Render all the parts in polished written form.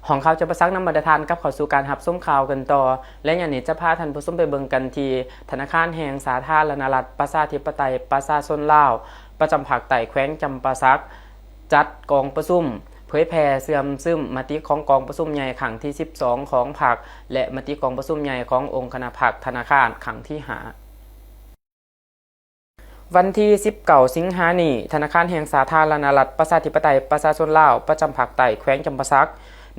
ของเขาจะประซักน้ำบรรทานกับเข้าสู่การหับส้มข่าวกันต่อและอย่างนี้จะพาท่านผู้ชมไปเบิ่งกันที่ธนาคารแห่งสาธารณรัฐประชาธิปไตยประชาชนลาวประจำภาคใต้แขวงจำปาสักจัดกองประชุมเผยแพร่เสื่อมซึมมติของกองประชุมใหญ่ครั้งที่12ของพรรคและมติกองประชุมใหญ่ขององค์คณะพรรคธนาคารครั้งที่5วันที่19สิงหาคมนี้ธนาคารแห่งสาธารณรัฐประชาธิปไตยประชาชนลาวประจำภาคใต้แขวงจำปาสัก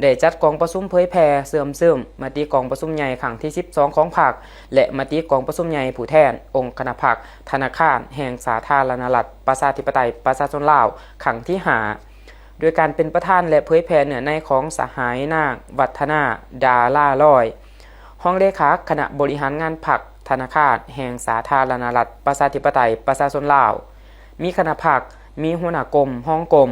ได้จัดกองประชุมเผยแพร่เสื่อมซึมมติกองประชุมใหญ่ครั้งที่12ของพรรคและมติกองประชุมใหญ่ผู้แทนองค์คณะพรรคธนาคารแห่งสาธารณรัฐประชาธิปไตยประชาชนลาวครั้งที่5โดยการเป็นประธานและเผยแพร่เนื้อในของสหายนางวัฒนาดาล่าลอยห้องเลขาคณะบริหารงานพรรคธนาคารแห่งสาธารณรัฐประชาธิปไตยประชาชนลาวมีคณะพรรคมีหัวหน้ากรมห้องกรม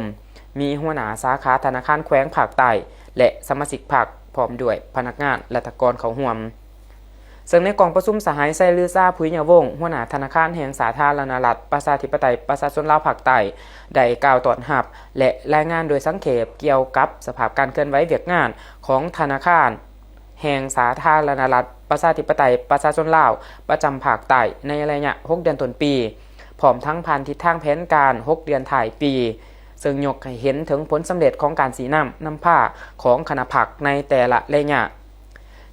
มีหัวหน้าสาขาธนาคารแขวงภาคใต้และสมาชิกพรรคพร้อมด้วยพนักงานและตะกรเขาร่วมซึ่งในกองประชุมสหายไซลือซาพุยยวงศ์หัวหน้าธนาคารแห่งสาธารณรัฐประชาธิปไตยประชาชนลาวภาคใต้ได้กล่าวต้อนรับและรายงานโดยสังเขปเกี่ยวกับสภาพการเคลื่อนไหวเวียกงานของธนาคารแห่งสาธารณรัฐประชาธิปไตยประชาชนลาวประจำภาคใต้ในระยะ6เดือนต้นปีพร้อมทั้งผ่านทิศทางแผนการ6เดือนท้ายปีซึ่งยกให้เห็นถึงผลสำเร็จของการสีนำผ้าของคณะพรรคในแต่ละระยะ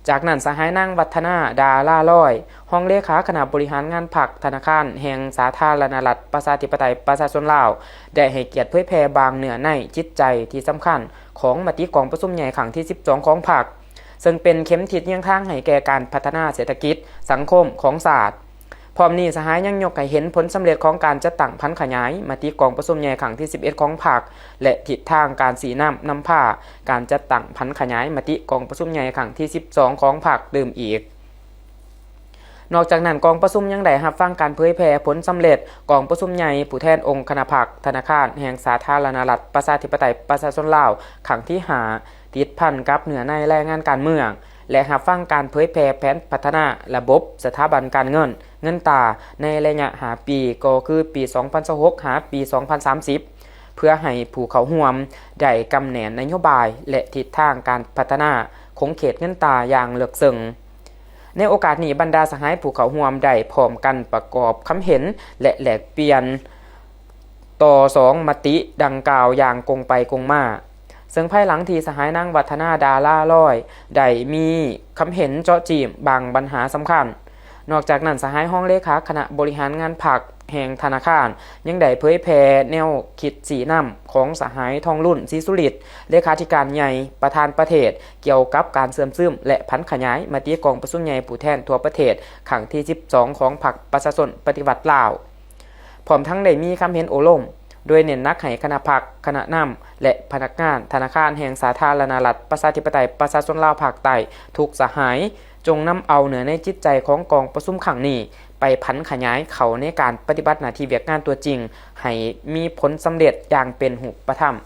จากนั้นสหายนางวัฒนาดาล่าลอยห้องเลขาคณะบริหารงานพรรคธนาคารแห่งสาธารณรัฐประชาธิปไตยประชาชนลาวได้ให้เกียรติเผยแพร่บางเนื้อในจิตใจที่สำคัญของมติกองประชุมใหญ่ครั้งที่12ของพรรคซึ่งเป็นเข็มทิศเยี่ยงทางให้แก่การพัฒนาเศรษฐกิจสังคมของศาสตร์พร้อมนี้สหายยังยกให้เห็นผลสำเร็จของการจัดตั้งพันขยายมติกองประชุมใหญ่ครั้งที่11ของพรรคและทิศทางการสีนำผ้าการจัดตั้งพันขยายมติกองประชุมใหญ่ครั้งที่12ของพรรคดื่มอีกนอกจากนั้นกองประชุมยังได้รับฟังการเผยแพร่ผลสำเร็จกองประชุมใหญ่ผู้แทนองค์คณะพรรคธนาคารแห่งสาธารณรัฐประชาธิปไตยประชาชนลาวครั้งที่5ติดพันกับเนื้อในรายงานการเมืองและรับฟังการเผยแพร่แผนพัฒนาระบบสถาบันการเงินตราในระยะ5ปีก็คือปี2026หาปี2030เพื่อให้ผู้เข้าร่วมได้กำแหนนโยบายและทิศทางการพัฒนาของเขตเงินตราอย่างลึกซึ้งในโอกาสนี้บรรดาสหายผู้เข้าร่วมได้พร้อมกันประกอบคำเห็นและแลกเปลี่ยนต่อ2มติดังกล่าวอย่างกงไปกงมาซึ่งภายหลังที่สหายนางวัฒนาดาล่าลอยได้มีคำเห็นเจาะจีบบางปัญหาสำคัญนอกจากนั้นสหายห้องเลขาคณะบริหารงานพรรคแห่งธนาคารยังได้เผยแพร่แนวคิดสีนำของสหายทองรุ่นศรีสุฤทธิ์เลขาธิการใหญ่ประธานประเทศเกี่ยวกับการเสื่อมซึมและพันขยายมติกองประชุมใหญ่ผู้แทนทั่วประเทศครั้งที่12ของพรรคประชาชนปฏิวัติลาวพร้อมทั้งได้มีคำเห็นโอลมโดยเน้นนักให้คณะพรรคคณะนำและพนักงานธนาคารแห่งสาธารณรัฐประชาธิปไตยประชาชนลาวภาคใต้ทุกสหายจงนำเอาเนื้อในจิตใจของกองประชุมครั้งนี้ไปพันขยายเขาในการปฏิบัติหน้าที่เวียกงานตัวจริงให้มีผลสำเร็จอย่างเป็นรูปธรรม